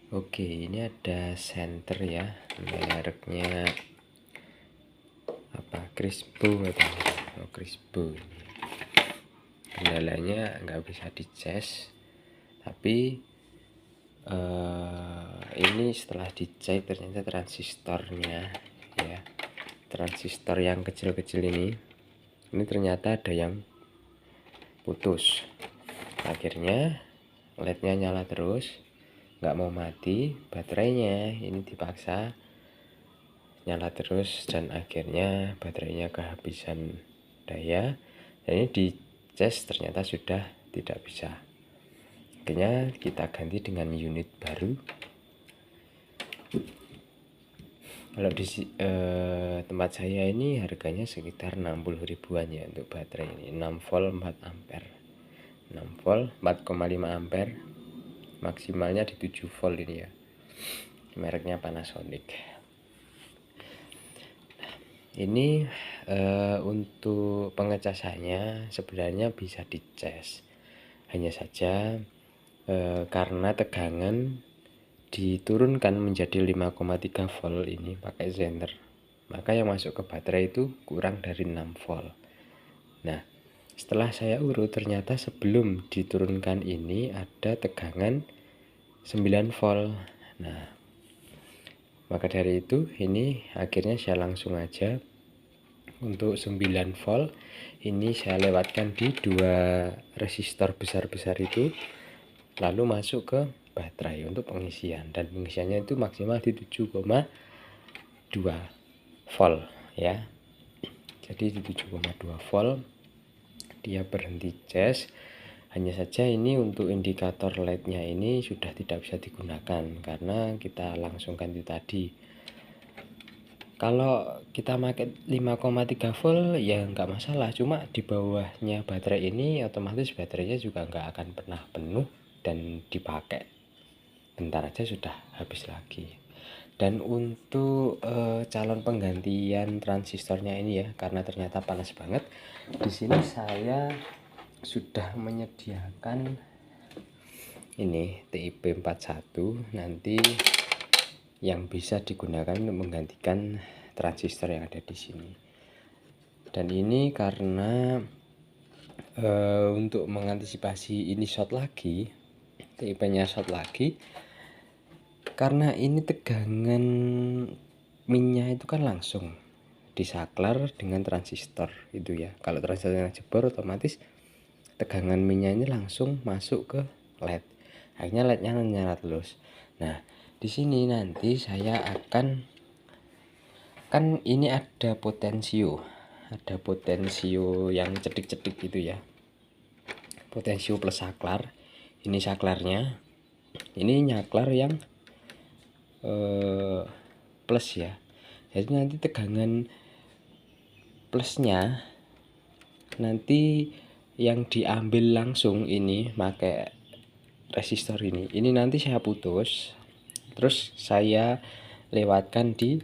Oke, ini ada senter ya, mereknya apa, Crispo atau Crispo. Kendalanya nggak bisa dicas, tapi ini setelah dicek ternyata transistornya ya, transistor yang kecil-kecil ini ternyata ada yang putus. Akhirnya LED-nya nyala terus, nggak mau mati, baterainya ini dipaksa nyala terus, dan akhirnya baterainya kehabisan daya, dan ini dicas ternyata sudah tidak bisa. Akhirnya kita ganti dengan unit baru. Kalau di tempat saya ini harganya sekitar 60 ribuan ya untuk baterai ini, 6 volt 4 ampere, 6 volt 4,5 ampere, maksimalnya di 7 volt ini ya, mereknya Panasonic. Ini untuk pengecasannya sebenarnya bisa dicas, hanya saja karena tegangan diturunkan menjadi 5,3 volt ini pakai senter, maka yang masuk ke baterai itu kurang dari 6 volt. Nah, setelah saya urut ternyata sebelum diturunkan ini ada tegangan 9 volt. Nah, maka dari itu ini akhirnya saya langsung aja untuk 9 volt ini saya lewatkan di dua resistor besar-besar itu, lalu masuk ke baterai untuk pengisian, dan pengisiannya itu maksimal di 7,2 volt ya. Jadi di 7,2 volt dia berhenti cas. Hanya saja ini untuk indikator LED-nya ini sudah tidak bisa digunakan karena kita langsung ganti tadi. Kalau kita pakai 5,3 volt ya nggak masalah, cuma di bawahnya baterai ini otomatis baterainya juga nggak akan pernah penuh dan dipakai bentar aja sudah habis lagi. Dan untuk calon penggantian transistornya ini ya, karena ternyata panas banget, di sini saya sudah menyediakan ini TIP 41 nanti yang bisa digunakan untuk menggantikan transistor yang ada di sini. Dan ini karena untuk mengantisipasi ini short lagi, TIP-nya short lagi, karena ini tegangan minnya itu kan langsung disaklar dengan transistor itu ya. Kalau transistornya jebol otomatis tegangan minnya ini langsung masuk ke LED, akhirnya LED-nya nyala terus. Nah, di sini nanti saya akan, kan ini ada potensio yang cedik-cedik gitu ya, potensio plus saklar. Ini saklarnya, ini nyaklar yang plus ya. Jadi nanti tegangan plusnya nanti yang diambil langsung ini pakai resistor ini nanti saya putus, terus saya lewatkan di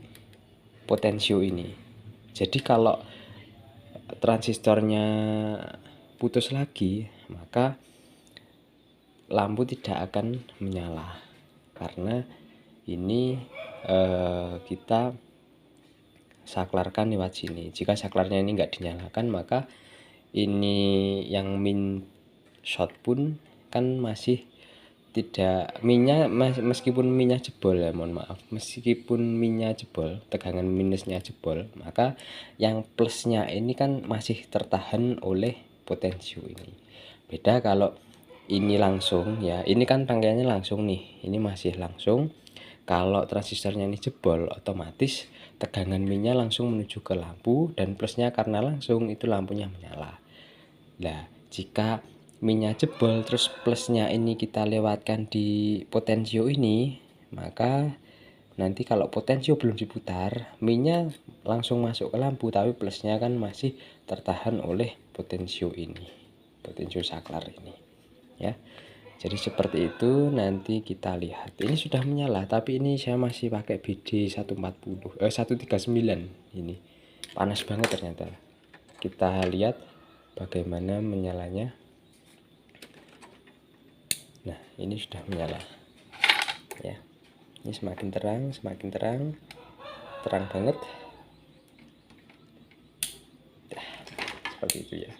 potensio ini. Jadi kalau transistornya putus lagi, maka lampu tidak akan menyala karena ini kita saklarkan lewat sini. Jika saklarnya ini enggak dinyalakan, maka ini yang min short pun kan masih tidak, minnya meskipun minnya jebol ya, mohon maaf, meskipun minnya jebol, tegangan minusnya jebol, maka yang plusnya ini kan masih tertahan oleh potensio ini. Beda kalau ini langsung ya, ini kan rangkaiannya langsung nih, ini masih langsung. Kalau transistornya ini jebol, otomatis tegangan minnya langsung menuju ke lampu, dan plusnya karena langsung itu lampunya menyala. Nah, jika minnya jebol terus plusnya ini kita lewatkan di potensio ini, maka nanti kalau potensio belum diputar, minnya langsung masuk ke lampu, tapi plusnya kan masih tertahan oleh potensio ini, potensio saklar ini ya. Jadi seperti itu, nanti kita lihat. Ini sudah menyala, tapi ini saya masih pakai BD 139 ini. Panas banget ternyata. Kita lihat bagaimana menyalanya. Nah, ini sudah menyala ya. Ini semakin terang, terang banget. Nah, seperti itu ya.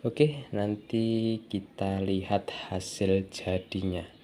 Oke, nanti kita lihat hasil jadinya.